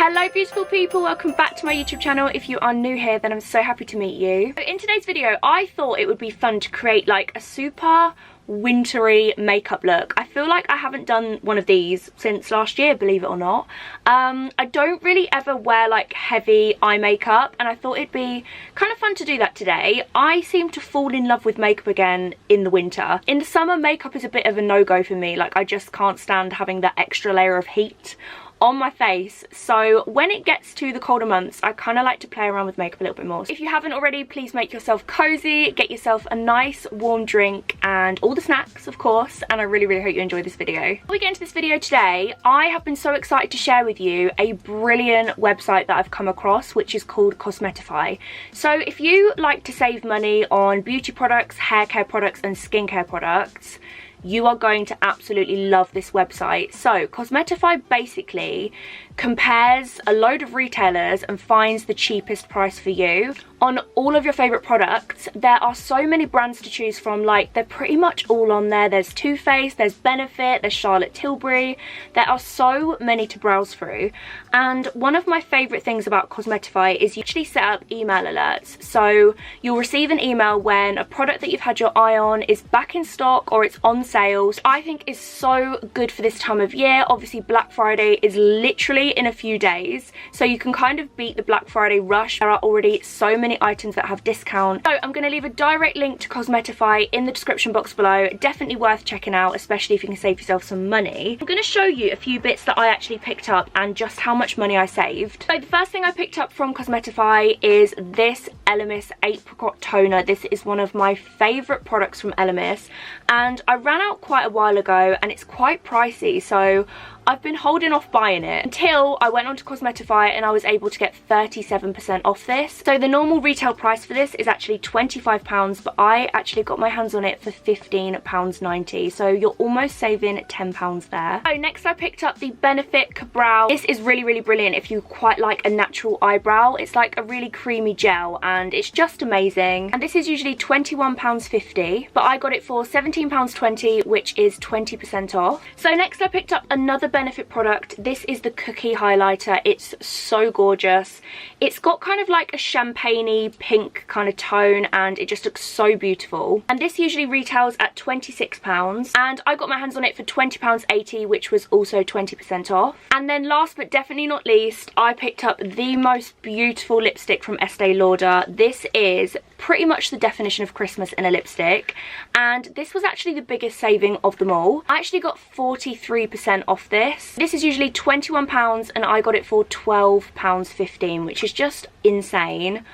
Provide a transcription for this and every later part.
Hello beautiful people, welcome back to my YouTube channel. If you are new here, then I'm so happy to meet you. So in today's video, I thought it would be fun to create like a super wintry makeup look. I feel like I haven't done one of these since last year, believe it or not. I don't really ever wear like heavy eye makeup, and I thought it'd be kind of fun to do that today. I seem to fall in love with makeup again in the winter. In the summer, makeup is a bit of a no-go for me. Like, I just can't stand having that extra layer of heat on my face. So when it gets to the colder months, I kind of like to play around with makeup a little bit more. If you haven't already, please make yourself cozy, get yourself a nice warm drink and all the snacks, of course, and I really hope you enjoy this video. Before we get into this video today, I have been so excited to share with you a brilliant website that I've come across, which is called Cosmetify. So if you like to save money on beauty products, hair care products and skincare products, you are going to absolutely love this website. So Cosmetify basically compares a load of retailers and finds the cheapest price for you on all of your favorite products. There are so many brands to choose from, like they're pretty much all on there. There's Too Faced, there's Benefit, there's Charlotte Tilbury. There are so many to browse through. And one of my favorite things about Cosmetify is you actually set up email alerts. So you'll receive an email when a product that you've had your eye on is back in stock or it's on sales. I think is so good for this time of year. Obviously Black Friday is literally in a few days, so you can kind of beat the Black Friday rush. There are already so many items that have discount. So I'm going to leave a direct link to Cosmetify in the description box below. Definitely worth checking out, especially if you can save yourself some money. I'm going to show you a few bits that I actually picked up and just how much money I saved. So the first thing I picked up from Cosmetify is this Elemis Apricot Toner. This is one of my favourite products from Elemis, and I ran out quite a while ago and it's quite pricey, so I've been holding off buying it until I went onto Cosmetify and I was able to get 37% off this. So the normal retail price for this is actually £25, but I actually got my hands on it for £15.90. So you're almost saving £10 there. So next I picked up the Benefit Brow. This is really brilliant if you quite like a natural eyebrow. It's like a really creamy gel and it's just amazing. And this is usually £21.50, but I got it for £17.20, which is 20% off. So next I picked up another Benefit product. This is the Cookie Highlighter. It's so gorgeous. It's got kind of like a champagne-y pink kind of tone and it just looks so beautiful. And this usually retails at £26 and I got my hands on it for £20.80, which was also 20% off. And then last but definitely not least, I picked up the most beautiful lipstick from Estee Lauder. This is pretty much the definition of Christmas in a lipstick, and this was actually the biggest saving of them all. I actually got 43% off this. This is usually £21 and I got it for £12.15, which is just insane.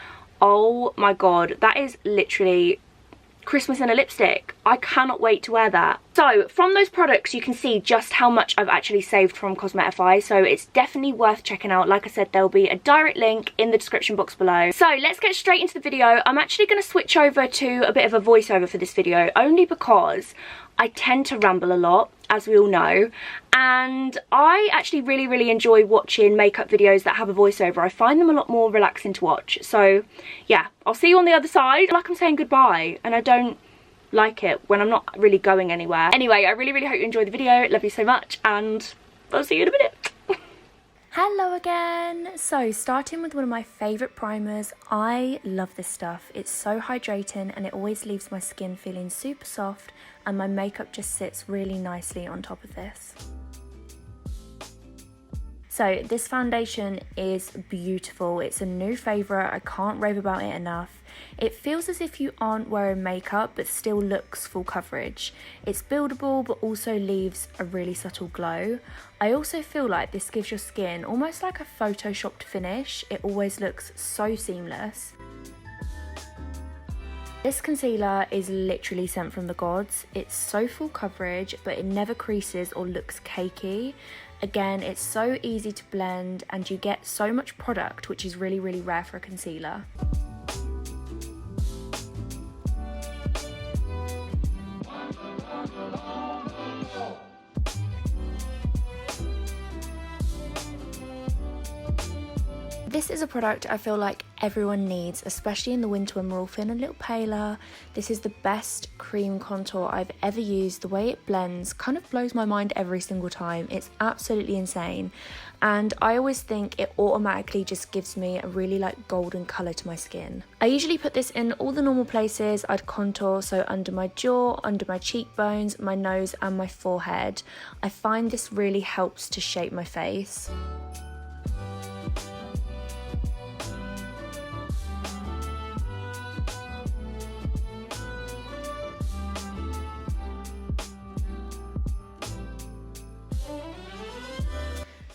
Oh my god, that is literally Christmas in a lipstick. I cannot wait to wear that. So from those products you can see just how much I've actually saved from Cosmetify, so it's definitely worth checking out. Like I said, there'll be a direct link in the description box below. So let's get straight into the video. I'm actually going to switch over to a bit of a voiceover for this video, only because I tend to ramble a lot, as we all know, and I actually really enjoy watching makeup videos that have a voiceover. I find them a lot more relaxing to watch. So yeah, I'll see you on the other side. Like I'm saying goodbye, and I don't like it when I'm not really going anywhere. Anyway, I really hope you enjoy the video. Love you so much, and I'll see you in a minute. Hello again. So starting with one of my favourite primers. I love this stuff. It's so hydrating and it always leaves my skin feeling super soft, and my makeup just sits really nicely on top of this. So this foundation is beautiful. It's a new favourite. I can't rave about it enough. It feels as if you aren't wearing makeup but still looks full coverage. It's buildable but also leaves a really subtle glow. I also feel like this gives your skin almost like a photoshopped finish. It always looks so seamless. This concealer is literally sent from the gods. It's so full coverage, but it never creases or looks cakey. Again, it's so easy to blend and you get so much product, which is really rare for a concealer. this is a product I feel like everyone needs, especially in the winter when we're all feeling a little paler. This is the best cream contour I've ever used. The way it blends kind of blows my mind every single time. It's absolutely insane. And I always think it automatically just gives me a really like golden colour to my skin. I usually put this in all the normal places I'd contour, so under my jaw, under my cheekbones, my nose and my forehead. I find this really helps to shape my face.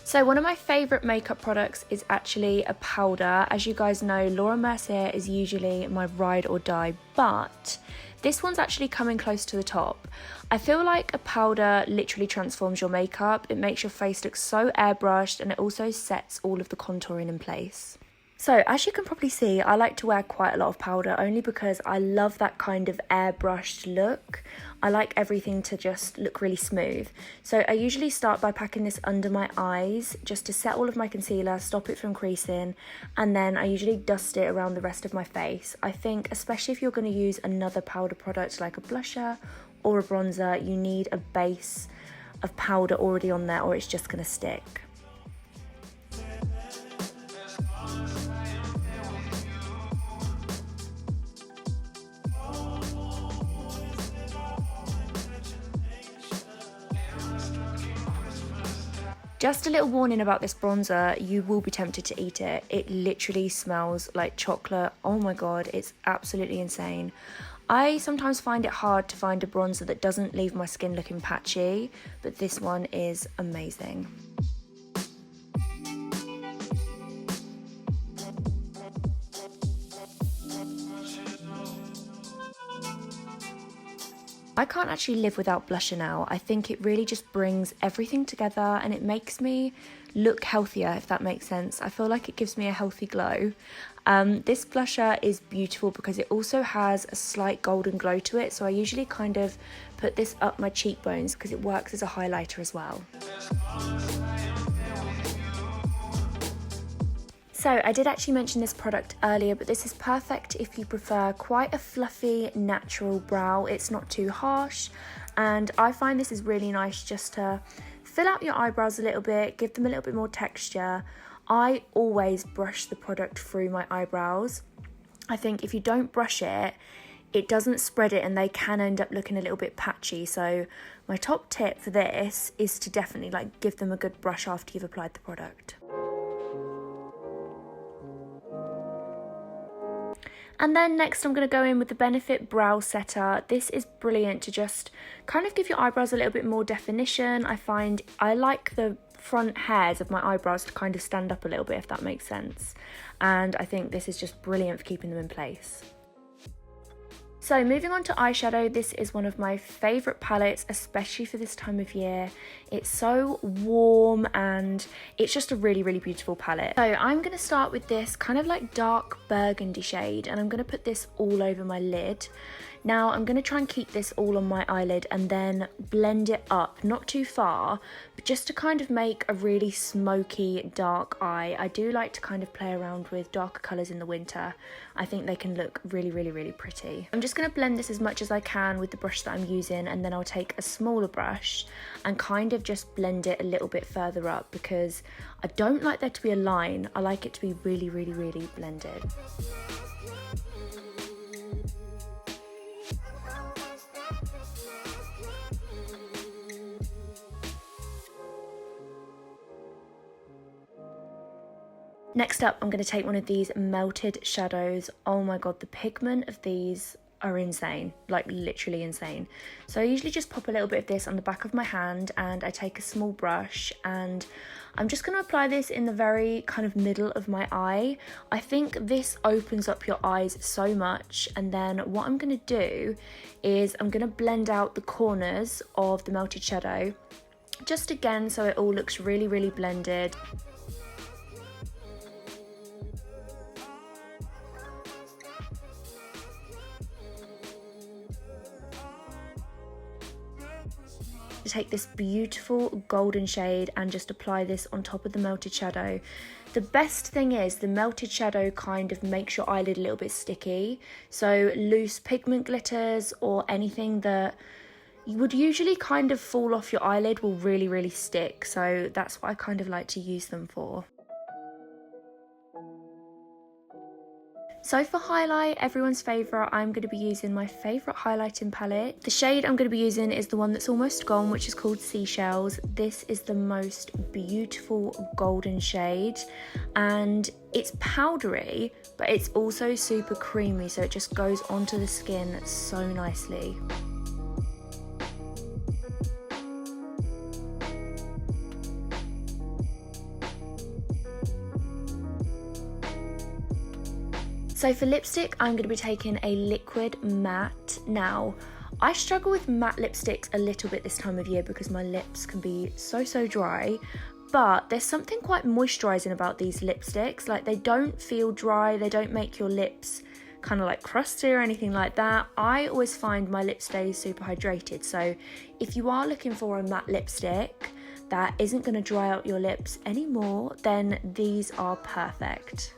So one of my favourite makeup products is actually a powder. As you guys know, Laura Mercier is usually my ride or die, but this one's actually coming close to the top. I feel like a powder literally transforms your makeup. It makes your face look so airbrushed and it also sets all of the contouring in place. So as you can probably see, I like to wear quite a lot of powder only because I love that kind of airbrushed look. I like everything to just look really smooth. So I usually start by packing this under my eyes just to set all of my concealer, stop it from creasing, and then I usually dust it around the rest of my face. I think especially if you're going to use another powder product like a blusher or a bronzer, you need a base of powder already on there or it's just going to stick. Just a little warning about this bronzer, you will be tempted to eat it. It literally smells like chocolate. Oh my god, it's absolutely insane. I sometimes find it hard to find a bronzer that doesn't leave my skin looking patchy, but this one is amazing. I can't actually live without blusher now. I think it really just brings everything together and it makes me look healthier, if that makes sense. I feel like it gives me a healthy glow. This blusher is beautiful because it also has a slight golden glow to it, so I usually kind of put this up my cheekbones because it works as a highlighter as well. So I did actually mention this product earlier, but this is perfect if you prefer quite a fluffy, natural brow. It's not too harsh, and I find this is really nice just to fill out your eyebrows a little bit, give them a little bit more texture. I always brush the product through my eyebrows. I think if you don't brush it, it doesn't spread it and they can end up looking a little bit patchy. So my top tip for this is to definitely like give them a good brush after you've applied the product. And then next I'm going to go in with the Benefit Brow Setter. This is brilliant to just kind of give your eyebrows a little bit more definition. I find I like the front hairs of my eyebrows to kind of stand up a little bit, if that makes sense. And I think this is just brilliant for keeping them in place. So moving on to eyeshadow, this is one of my favourite palettes, especially for this time of year. It's so warm and it's just a really, really beautiful palette. So I'm going to start with this kind of like dark burgundy shade and I'm going to put this all over my lid. Now I'm going to try and keep this all on my eyelid and then blend it up, not too far, but just to kind of make a really smoky dark eye. I do like to kind of play around with darker colours in the winter. I think they can look really, really, really pretty. I'm just going to blend this as much as I can with the brush that I'm using, and then I'll take a smaller brush and kind of just blend it a little bit further up because I don't like there to be a line. I like it to be really, really, really blended. Next up, I'm going to take one of these melted shadows. Oh my god, the pigment of these are insane, like literally insane. So I usually just pop a little bit of this on the back of my hand and I take a small brush and I'm just going to apply this in the very kind of middle of my eye. I think this opens up your eyes so much, and then what I'm going to do is I'm going to blend out the corners of the melted shadow, just again so it all looks really, really blended. take this beautiful golden shade and just apply this on top of the melted shadow. The best thing is the melted shadow kind of makes your eyelid a little bit sticky, so loose pigment glitters or anything that you would usually kind of fall off your eyelid will really stick, so that's what I kind of like to use them for. So for highlight, everyone's favourite, I'm going to be using my favourite highlighting palette. The shade I'm going to be using is the one that's almost gone, which is called Seychelles. This is the most beautiful golden shade, and it's powdery, but it's also super creamy, so it just goes onto the skin so nicely. So for lipstick, I'm going to be taking a liquid matte. Now, I struggle with matte lipsticks a little bit this time of year because my lips can be so dry, but there's something quite moisturising about these lipsticks. Like, they don't feel dry, they don't make your lips kind of like crusty or anything like that. I always find my lip stays super hydrated, so if you are looking for a matte lipstick that isn't going to dry out your lips anymore, then these are perfect.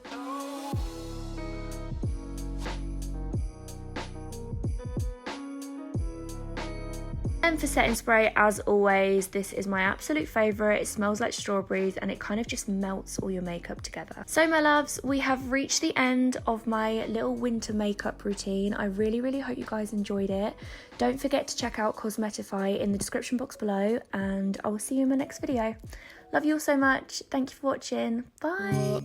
And for setting spray, as always, this is my absolute favourite. It smells like strawberries and it kind of just melts all your makeup together. So my loves, we have reached the end of my little winter makeup routine. I really hope you guys enjoyed it. Don't forget to check out Cosmetify in the description box below, and I will see you in my next video. Love you all so much. Thank you for watching. Bye.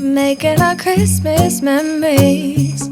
Making our Christmas memories.